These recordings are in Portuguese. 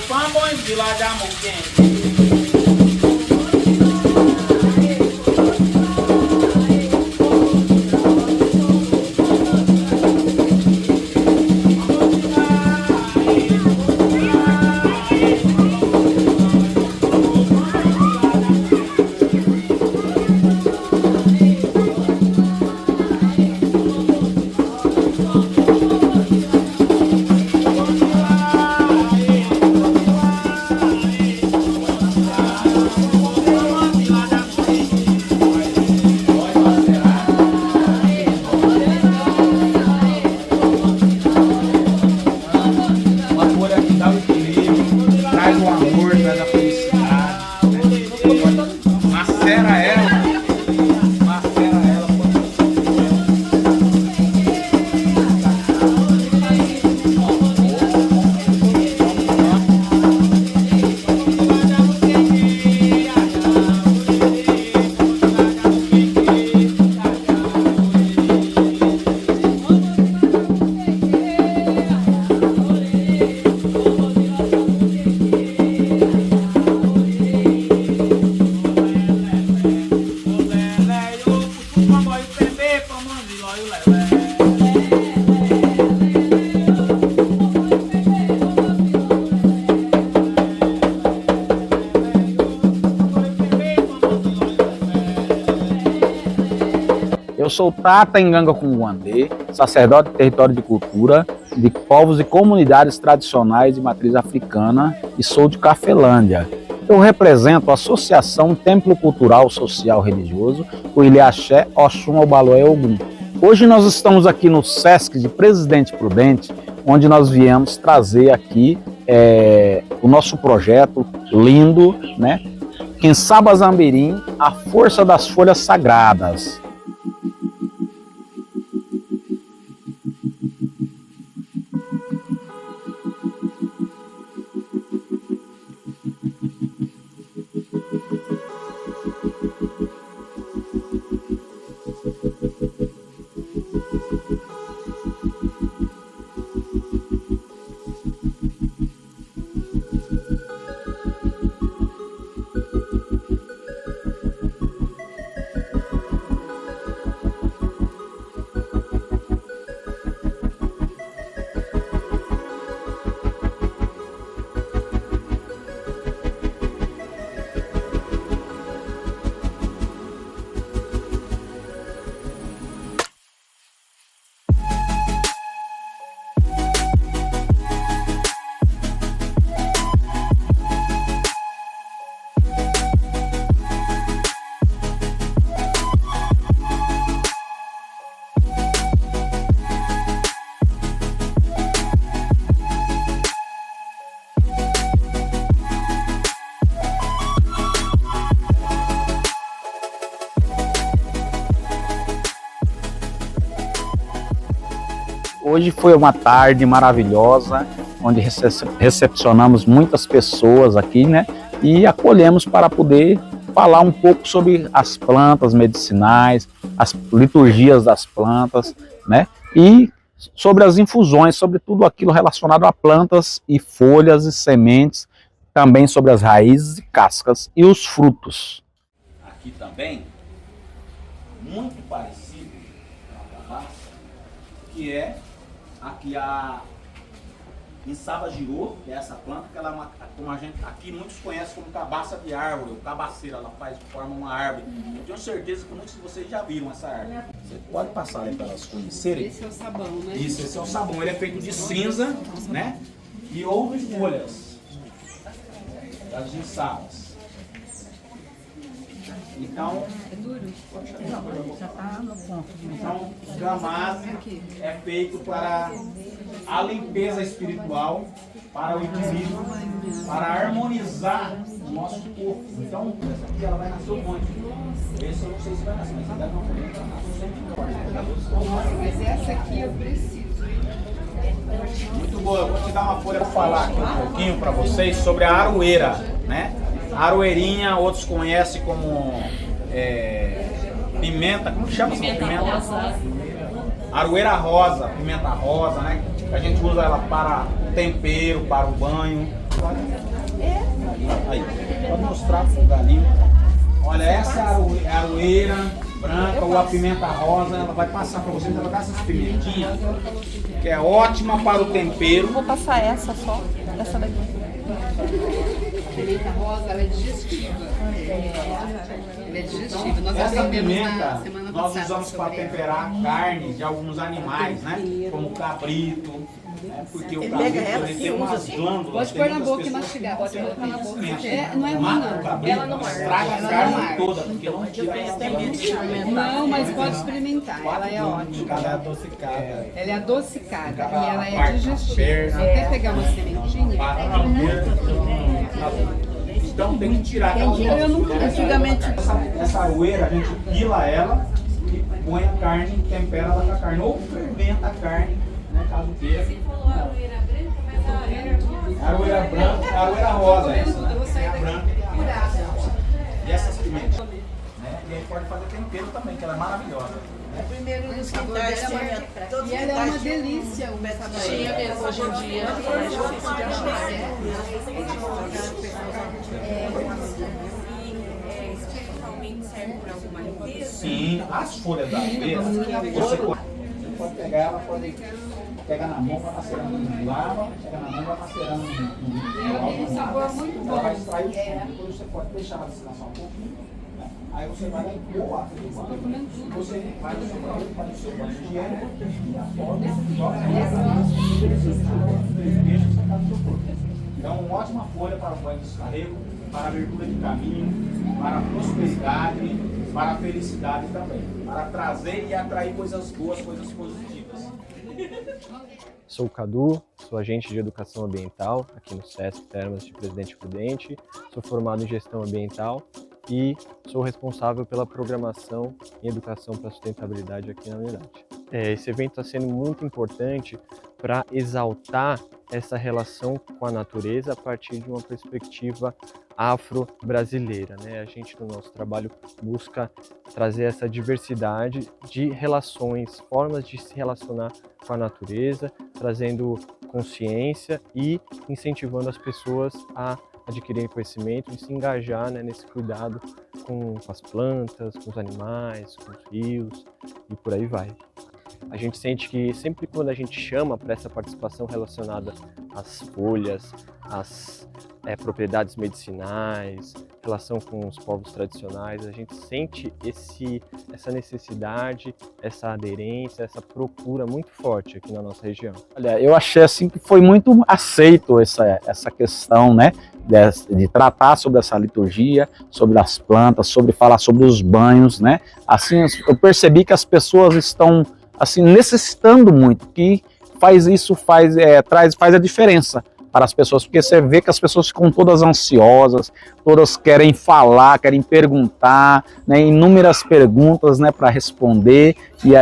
Pambões, Vila de Amor Quente. Eu sou Tata Nganga Cunguandê, sacerdote do território de cultura de povos e comunidades tradicionais de matriz africana e sou de Cafelândia. Eu represento a Associação Templo Cultural Social Religioso, o Ilhaxé Oxum Obaloé Ogum. Hoje nós estamos aqui no Sesc de Presidente Prudente, onde nós viemos trazer aqui o nosso projeto lindo, né? Quinçaba Zambirim, a força das folhas sagradas. Hoje foi uma tarde maravilhosa, onde recepcionamos muitas pessoas aqui, né? E acolhemos para poder falar um pouco sobre as plantas medicinais, as liturgias das plantas, né? E sobre as infusões, sobre tudo aquilo relacionado a plantas e folhas e sementes, também sobre as raízes e cascas e os frutos. Aqui também, muito parecido com a cabaça, que é aqui a Quinçaba Girô, que é essa planta, que ela é uma, como a gente aqui muitos conhecem como cabaça de árvore, ou cabaceira, ela forma uma árvore. Eu tenho certeza que muitos de vocês já viram essa árvore. Você pode passar aí para elas conhecerem. Esse é o sabão, né? Isso, esse é o sabão. Ele é feito de cinza, né? E outras folhas das ginçabas. Então, É duro? Já tá no ponto. então, o gamase é feito para a limpeza espiritual, para o equilíbrio, para harmonizar o nosso corpo. Então, essa aqui ela vai nascer um monte. Esse eu não sei se vai nascer, mas ainda não vai nascer. Mas essa aqui eu preciso. Muito boa, eu vou te dar uma folha para falar aqui um pouquinho para vocês sobre a aroeira, né? A aroeirinha, outros conhecem como pimenta, como que chama essa pimenta? Rosa. Aroeira rosa, pimenta rosa, né? A gente usa ela para o tempero, para o banho, Aí, pode mostrar pro galinho. Olha, essa é a aroeira branca ou a pimenta rosa. Ela vai passar para vocês, ela vai dar essas pimentinhas, que é ótima para o tempero. Vou passar essa só, essa daqui. A pimenta rosa, ela é digestiva. Ela é digestiva. Nós Essa aprendemos na pimenta semana nós passada usamos para sobre ela. temperar carne de alguns animais, né? Como o cabrito, né? Porque o cabrito ele tem umas glândulas. Pode tem pôr na muitas boca e pessoas mastigar. que Pode colocar na boca. mexe. Não é ruim, Mata o não. cabrito, Ela não estraga arde. a Ela carne não arde. toda, porque não tira a Não, mas pode experimentar. Ela é ótima. Ela é adocicada. Ela é adocicada Cada e ela é parte da digestiva. perna. Vou até pegar uma sementinha. Então tem que tirar aquela Antigamente. essa aroeira, a gente pila ela e põe a carne, tempera ela com a carne, ou fermenta a carne, né, caso queira. Você falou aroeira branca, mas a aroeira rosa. A aroeira branca, a aroeira rosa essa, né? É a branca. E essas pimentas, né? E aí pode fazer tempero também, que ela é maravilhosa. Primeiro nos E quintais tinha, todos os ela é quintais uma tinham delícia. O Tinha mesmo, hoje em dia é mais difícil de achar. E especialmente serve para alguma limpeza? Sim, as folhas da aroeira, você pode pegar ela, pode pegar na mão, vai macerando, lava, pega na mão, vai macerando no sabor muito bom. Ela vai extrair o suco, depois você pode deixar ela descansar um pouquinho, né? Aí você vai lá e coa aquele banho. Você faz o seu banho, faz o seu banho diário, e afoga, joga deixa secar no seu corpo. Então, uma ótima folha para o banho de descarrego, para a abertura de caminho, para a prosperidade, para a felicidade também, para trazer e atrair coisas boas, coisas positivas. Sou o Cadu, sou agente de educação ambiental aqui no SESC Termas de Presidente Prudente, sou formado em gestão ambiental e sou responsável pela programação em educação para sustentabilidade aqui na unidade. Esse evento está sendo muito importante para exaltar essa relação com a natureza a partir de uma perspectiva afro-brasileira, né? A gente no nosso trabalho busca trazer essa diversidade de relações, formas de se relacionar com a natureza, trazendo consciência e incentivando as pessoas a adquirirem conhecimento e se engajar, né, nesse cuidado com as plantas, com os animais, com os rios e por aí vai. A gente sente que sempre quando a gente chama para essa participação relacionada às folhas, às propriedades medicinais, relação com os povos tradicionais, a gente sente essa necessidade, essa aderência, essa procura muito forte aqui na nossa região. Olha, eu achei assim que foi muito aceito essa questão, né, de tratar sobre essa liturgia, sobre as plantas, sobre falar sobre os banhos, né? Assim, eu percebi que as pessoas estão assim necessitando muito, que faz a diferença para as pessoas, porque você vê que as pessoas ficam todas ansiosas, todas querem falar, querem perguntar, né, inúmeras perguntas, né, para responder, e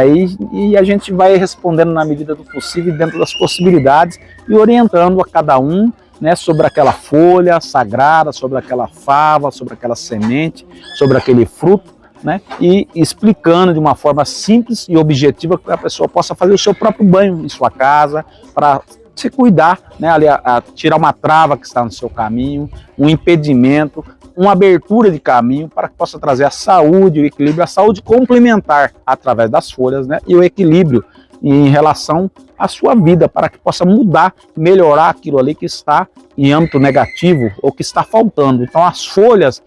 a gente vai respondendo na medida do possível, dentro das possibilidades, e orientando a cada um, né, sobre aquela folha sagrada, sobre aquela fava, sobre aquela semente, sobre aquele fruto, né, e explicando de uma forma simples e objetiva que a pessoa possa fazer o seu próprio banho em sua casa, para se cuidar, né, ali a tirar uma trava que está no seu caminho, um impedimento, uma abertura de caminho para que possa trazer a saúde, o equilíbrio, a saúde complementar através das folhas, né, e o equilíbrio em relação à sua vida, para que possa mudar, melhorar aquilo ali que está em âmbito negativo ou que está faltando. Então as folhas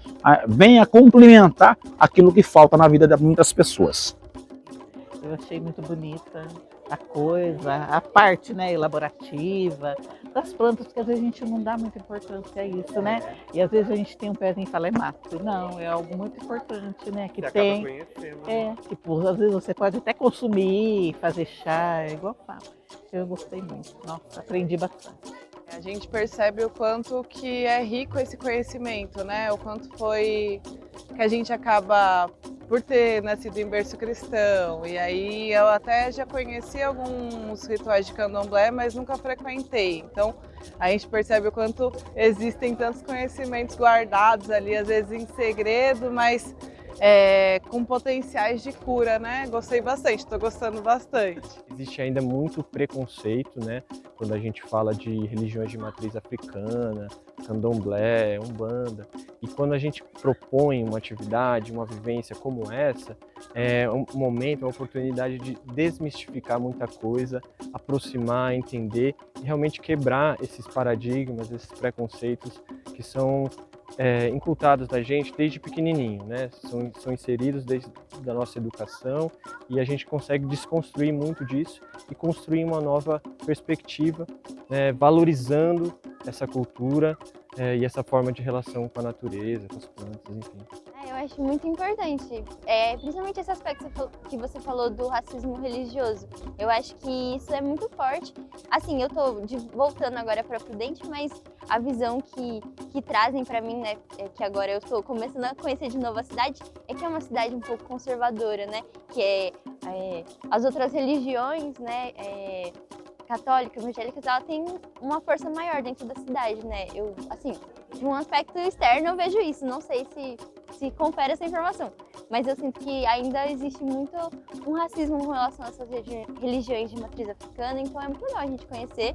vêm a complementar aquilo que falta na vida de muitas pessoas. Eu achei muito bonita a coisa, a parte, né, elaborativa das plantas, porque às vezes a gente não dá muita importância a isso, né? E às vezes a gente tem um pezinho e fala, é mato. Não, é algo muito importante, né? Que tem. Tipo, às vezes você pode até consumir, fazer chá, é igual fala. Eu gostei muito. Nossa, aprendi bastante. A gente percebe o quanto que é rico esse conhecimento, né? O quanto foi que a gente acaba por ter nascido em berço cristão. E aí eu até já conheci alguns rituais de candomblé, mas nunca frequentei. Então a gente percebe o quanto existem tantos conhecimentos guardados ali, às vezes em segredo, mas com potenciais de cura, né? Gostei bastante, estou gostando bastante. Existe ainda muito preconceito, né, quando a gente fala de religiões de matriz africana, candomblé, umbanda. E quando a gente propõe uma atividade, uma vivência como essa, é um momento, uma oportunidade de desmistificar muita coisa, aproximar, entender e realmente quebrar esses paradigmas, esses preconceitos que são incultados da gente desde pequenininho, né? São inseridos desde da nossa educação e a gente consegue desconstruir muito disso e construir uma nova perspectiva, valorizando essa cultura e essa forma de relação com a natureza, com as plantas, enfim. Eu acho muito importante, principalmente esse aspecto que você falou do racismo religioso. Eu acho que isso é muito forte. Assim, eu tô voltando agora para Prudente, mas a visão que trazem para mim, né, que agora eu estou começando a conhecer de novo a cidade, é que é uma cidade um pouco conservadora, né, que as outras religiões, né, católicas, evangélicas, ela tem uma força maior dentro da cidade, né? Eu, assim, de um aspecto externo eu vejo isso, não sei se confere essa informação, mas eu sinto que ainda existe muito um racismo com relação a essas religiões de matriz africana, então é muito legal a gente conhecer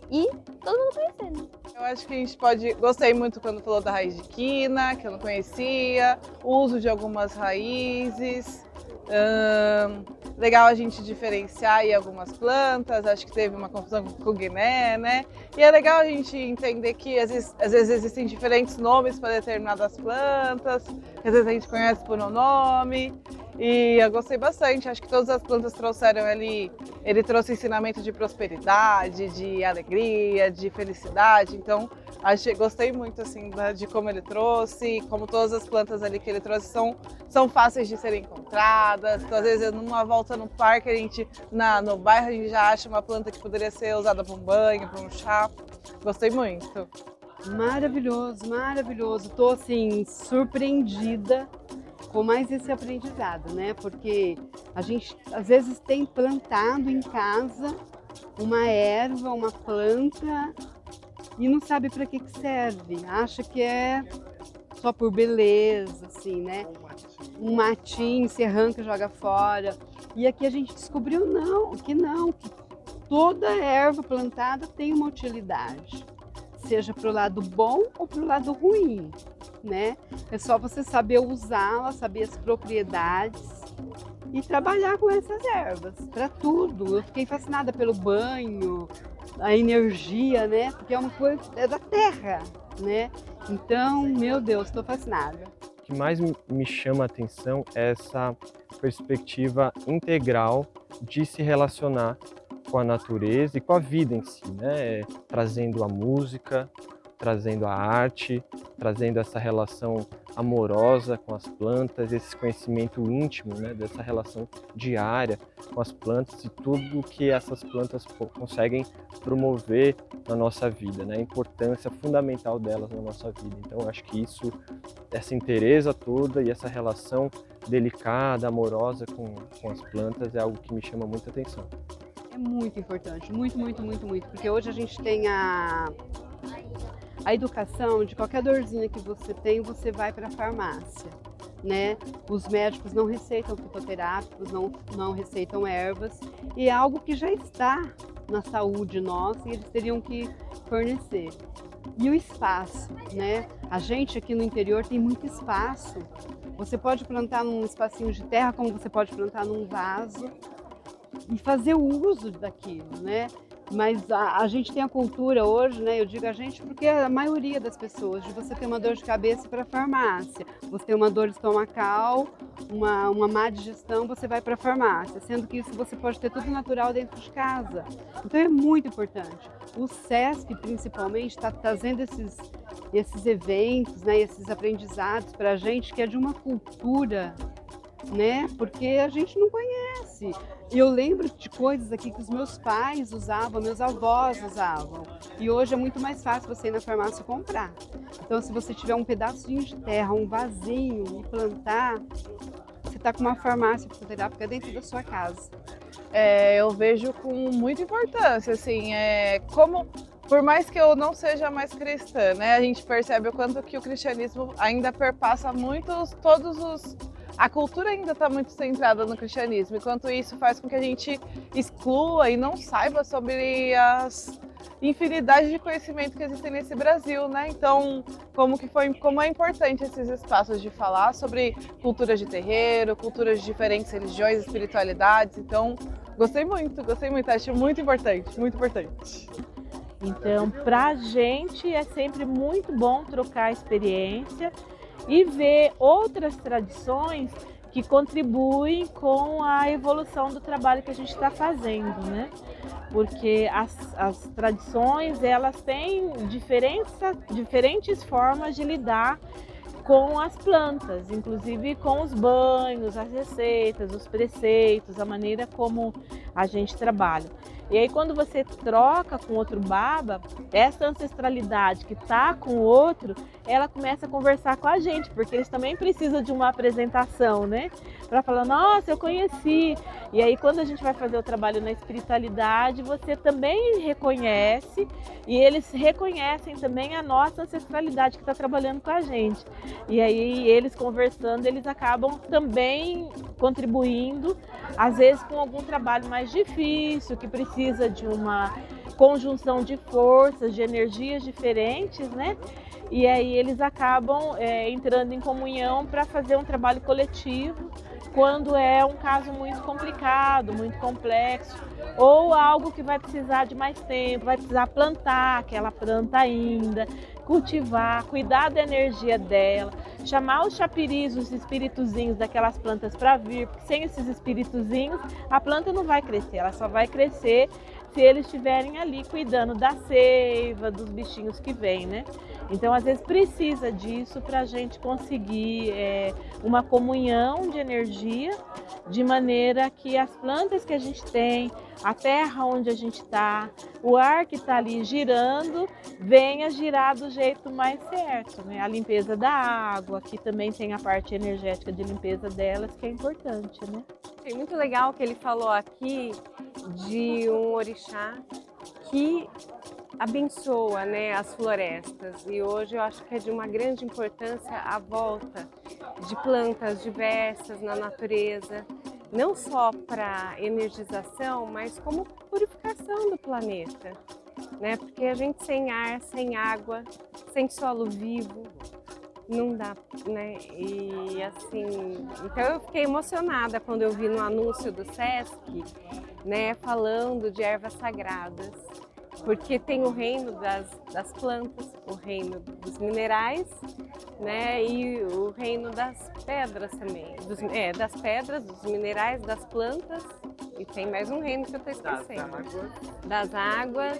e todo mundo conhecer, né? Eu acho que a gente pode... Gostei muito quando falou da raiz de quina, que eu não conhecia, o uso de algumas raízes. Legal a gente diferenciar aí algumas plantas, acho que teve uma confusão com o Guiné, né? E é legal a gente entender que às vezes existem diferentes nomes para determinadas plantas, que às vezes a gente conhece por um nome. E eu gostei bastante, acho que todas as plantas trouxeram ali, ele trouxe ensinamento de prosperidade, de alegria, de felicidade, então gostei muito assim de como ele trouxe, como todas as plantas ali que ele trouxe são fáceis de serem encontradas. Então, às vezes numa volta no parque, no bairro a gente já acha uma planta que poderia ser usada para um banho, para um chá, gostei muito. Maravilhoso, maravilhoso, estou assim surpreendida com mais esse aprendizado, né? Porque a gente às vezes tem plantado em casa uma erva, uma planta e não sabe para que serve, acha que é só por beleza, assim, né? Um matinho, se arranca e joga fora. E aqui a gente descobriu que toda erva plantada tem uma utilidade, seja para o lado bom ou para o lado ruim, né? É só você saber usá-la, saber as propriedades e trabalhar com essas ervas para tudo. Eu fiquei fascinada pelo banho, a energia, né? Porque é uma coisa da terra, né? Então, meu Deus, estou fascinada. O que mais me chama a atenção é essa perspectiva integral de se relacionar com a natureza e com a vida em si, né? Trazendo a música, trazendo a arte, trazendo essa relação amorosa com as plantas, esse conhecimento íntimo, né? Dessa relação diária com as plantas e tudo que essas plantas conseguem promover na nossa vida, né? A importância fundamental delas na nossa vida. Então, eu acho que essa inteireza toda e essa relação delicada, amorosa com as plantas é algo que me chama muita atenção. É muito importante, muito, muito, muito, muito, porque hoje a gente tem a educação de qualquer dorzinha que você tem, você vai para a farmácia, né? Os médicos não receitam fitoterápicos, não receitam ervas, e é algo que já está na saúde nossa e eles teriam que fornecer. E o espaço, né? A gente aqui no interior tem muito espaço. Você pode plantar num espacinho de terra, como você pode plantar num vaso e fazer o uso daquilo, né? Mas a gente tem a cultura hoje, né? Eu digo a gente porque a maioria das pessoas, de você ter uma dor de cabeça para a farmácia, você tem uma dor estomacal, uma má digestão, você vai para a farmácia, sendo que isso você pode ter tudo natural dentro de casa. Então é muito importante. O SESC, principalmente, está trazendo esses eventos, né? Esses aprendizados para a gente que é de uma cultura, né? Porque a gente não conhece. Eu lembro de coisas aqui que os meus pais usavam, meus avós usavam. E hoje é muito mais fácil você ir na farmácia comprar. Então, se você tiver um pedacinho de terra, um vasinho e plantar, você está com uma farmácia fitoterápica dentro da sua casa. Eu vejo com muita importância, assim, por mais que eu não seja mais cristã, né, a gente percebe o quanto que o cristianismo ainda perpassa a cultura ainda está muito centrada no cristianismo, enquanto isso faz com que a gente exclua e não saiba sobre infinidade de conhecimento que existem nesse Brasil, né? Então, como é importante esses espaços de falar sobre culturas de terreiro, culturas de diferentes religiões, espiritualidades. Então, gostei muito, acho muito importante, muito importante. Então, para a gente é sempre muito bom trocar experiência e ver outras tradições que contribuem com a evolução do trabalho que a gente está fazendo, né? Porque as tradições, elas têm diferentes formas de lidar com as plantas, inclusive com os banhos, as receitas, os preceitos, a maneira como a gente trabalha. E aí quando você troca com outro baba, essa ancestralidade que está com o outro, ela começa a conversar com a gente, porque eles também precisam de uma apresentação, né? Para falar, nossa, eu conheci. E aí quando a gente vai fazer o trabalho na espiritualidade, você também reconhece e eles reconhecem também a nossa ancestralidade que está trabalhando com a gente. E aí eles conversando, eles acabam também contribuindo, às vezes com algum trabalho mais difícil, que precisa de uma conjunção de forças, de energias diferentes, né? E aí eles acabam entrando em comunhão para fazer um trabalho coletivo, quando é um caso muito complicado, muito complexo, ou algo que vai precisar de mais tempo, vai precisar plantar aquela planta ainda, cultivar, cuidar da energia dela, chamar os chapiris, os espíritozinhos daquelas plantas para vir, porque sem esses espíritozinhos a planta não vai crescer, ela só vai crescer se eles estiverem ali cuidando da seiva, dos bichinhos que vêm, né? Então, às vezes, precisa disso para a gente conseguir uma comunhão de energia, de maneira que as plantas que a gente tem, a terra onde a gente está, o ar que está ali girando, venha girar do jeito mais certo, né? A limpeza da água, que também tem a parte energética de limpeza delas, que é importante, né? É muito legal que ele falou aqui de um orixá que abençoa, né, as florestas, e hoje eu acho que é de uma grande importância a volta de plantas diversas na natureza, não só para energização, mas como purificação do planeta, né? Porque a gente sem ar, sem água, sem solo vivo, não dá, né? E assim, então eu fiquei emocionada quando eu vi no anúncio do SESC, né, falando de ervas sagradas, porque tem o reino das plantas, o reino dos minerais, né, e o reino das pedras também, das pedras, dos minerais, das plantas, e tem mais um reino que eu estou esquecendo, das águas,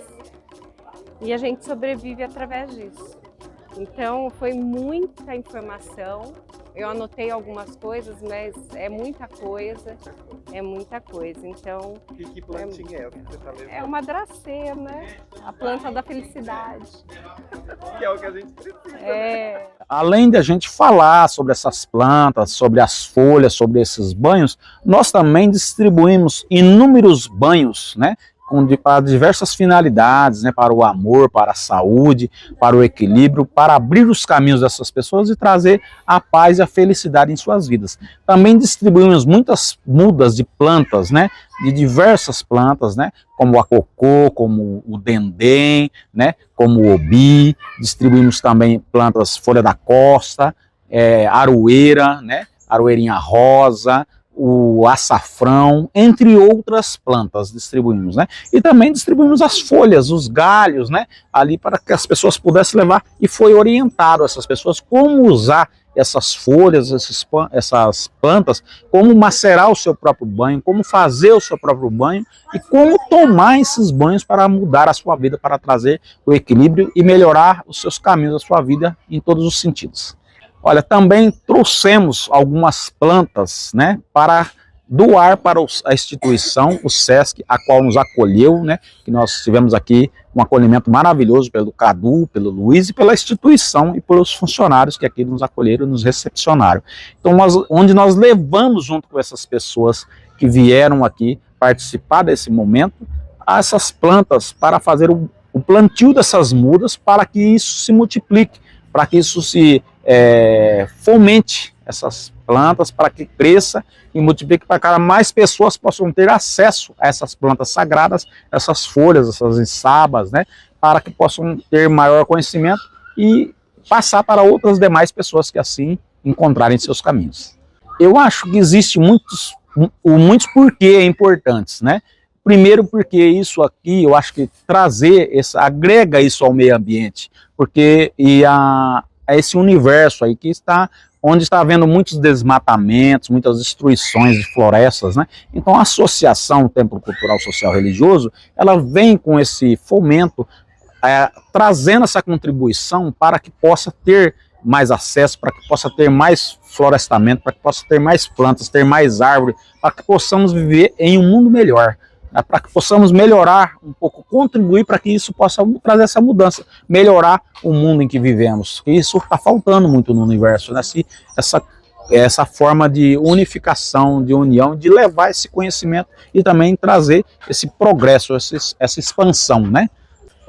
e a gente sobrevive através disso. Então foi muita informação, eu anotei algumas coisas, mas é muita coisa, então... Que plantinha é o que você está levando? É uma dracena, né? A planta da felicidade. Que é o que a gente precisa. Além de a gente falar sobre essas plantas, sobre as folhas, sobre esses banhos, nós também distribuímos inúmeros banhos, né? Para diversas finalidades, né, para o amor, para a saúde, para o equilíbrio, para abrir os caminhos dessas pessoas e trazer a paz e a felicidade em suas vidas. Também distribuímos muitas mudas de plantas, né, de diversas plantas, né, como a cocô, como o dendém, né, como o obi. Distribuímos também plantas folha da costa, aroeira, né, aroeirinha rosa, o açafrão, entre outras plantas distribuímos, né? E também distribuímos as folhas, os galhos, né? Ali para que as pessoas pudessem levar, e foi orientado essas pessoas como usar essas folhas, essas plantas, como macerar o seu próprio banho, como fazer o seu próprio banho e como tomar esses banhos para mudar a sua vida, para trazer o equilíbrio e melhorar os seus caminhos da sua vida em todos os sentidos. Olha, também trouxemos algumas plantas, né, para doar para a instituição, o SESC, a qual nos acolheu, né, que nós tivemos aqui um acolhimento maravilhoso pelo Cadu, pelo Luiz e pela instituição e pelos funcionários que aqui nos acolheram e nos recepcionaram. Então, onde nós levamos junto com essas pessoas que vieram aqui participar desse momento, essas plantas para fazer o plantio dessas mudas, para que isso se multiplique, para que isso se fomente essas plantas para que cresça e multiplique para que mais pessoas possam ter acesso a essas plantas sagradas, essas folhas, essas ensabas, né, para que possam ter maior conhecimento e passar para outras demais pessoas que assim encontrarem seus caminhos. Eu acho que existem muitos porquê importantes, né? Primeiro porque isso aqui, eu acho que agrega isso ao meio ambiente, porque a esse universo aí que onde está havendo muitos desmatamentos, muitas destruições de florestas, né? Então a associação Templo Cultural Social Religioso, ela vem com esse fomento, trazendo essa contribuição para que possa ter mais acesso, para que possa ter mais florestamento, para que possa ter mais plantas, ter mais árvores, para que possamos viver em um mundo melhor. Para que possamos melhorar um pouco, contribuir para que isso possa trazer essa mudança, melhorar o mundo em que vivemos. Isso está faltando muito no universo, né? Essa forma de unificação, de união, de levar esse conhecimento e também trazer esse progresso, essa expansão, né?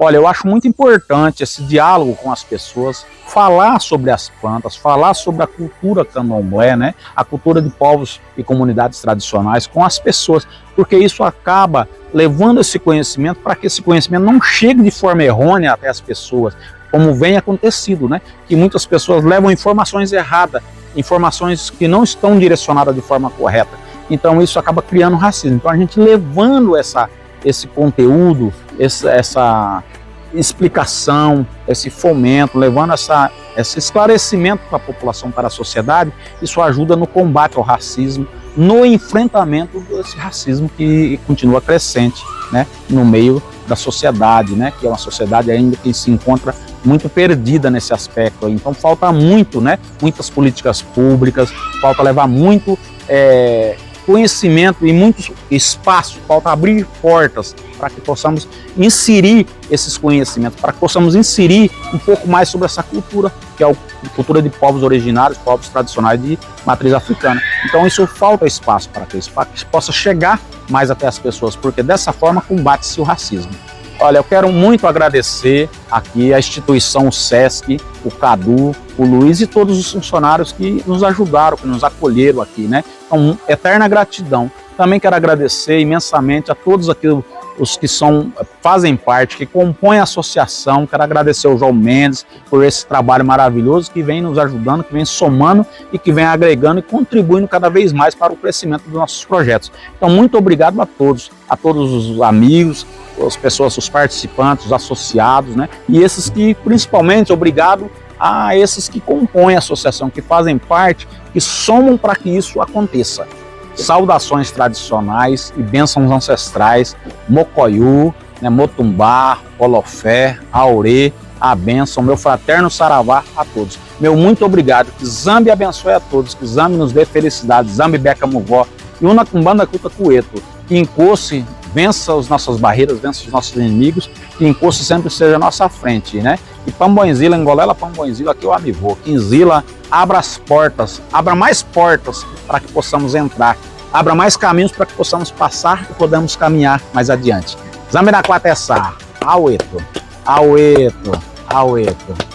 Olha, eu acho muito importante esse diálogo com as pessoas, falar sobre as plantas, falar sobre a cultura candomblé, né? A cultura de povos e comunidades tradicionais com as pessoas, porque isso acaba levando esse conhecimento para que esse conhecimento não chegue de forma errônea até as pessoas, como vem acontecido, né? Que muitas pessoas levam informações erradas, informações que não estão direcionadas de forma correta. Então isso acaba criando racismo. Então a gente levando esse conteúdo, essa explicação, esse fomento, levando esse esclarecimento para a população, para a sociedade, isso ajuda no combate ao racismo, no enfrentamento desse racismo que continua crescente, né, no meio da sociedade, né, que é uma sociedade ainda que se encontra muito perdida nesse aspecto. Então falta muito, né, muitas políticas públicas, falta levar muito conhecimento e muito espaço, falta abrir portas para que possamos inserir esses conhecimentos, para que possamos inserir um pouco mais sobre essa cultura, que é a cultura de povos originários, povos tradicionais de matriz africana. Então isso falta espaço para que isso possa chegar mais até as pessoas, porque dessa forma combate-se o racismo. Olha, eu quero muito agradecer aqui a instituição, o SESC, o Cadu, o Luiz e todos os funcionários que nos ajudaram, que nos acolheram aqui, né? Então, eterna gratidão. Também quero agradecer imensamente a todos aqui, os que fazem parte, que compõem a associação. Quero agradecer ao João Mendes por esse trabalho maravilhoso que vem nos ajudando, que vem somando e que vem agregando e contribuindo cada vez mais para o crescimento dos nossos projetos. Então, muito obrigado a todos os amigos, as pessoas, os participantes, os associados, né? E esses que, principalmente, obrigado a esses que compõem a associação, que fazem parte, que somam para que isso aconteça. Saudações tradicionais e bênçãos ancestrais, Mocoiú, né, Motumbá, Olofé, Aurê, a bênção, meu fraterno saravá a todos. Meu muito obrigado, que Zambi abençoe a todos, que Zambi nos dê felicidade, Zambi Beca Muvó, e Una Kumbanda Kuta Cueto, que Incoce vença as nossas barreiras, vença os nossos inimigos, que Incoce sempre esteja à nossa frente, né? E Pamboenzila, Engolela Pamboenzila, que eu amivô, que Inzila abra as portas, abra mais portas para que possamos entrar, abra mais caminhos para que possamos passar e podamos caminhar mais adiante. Zambi na Quatessá, Aueto, Aueto, Aueto.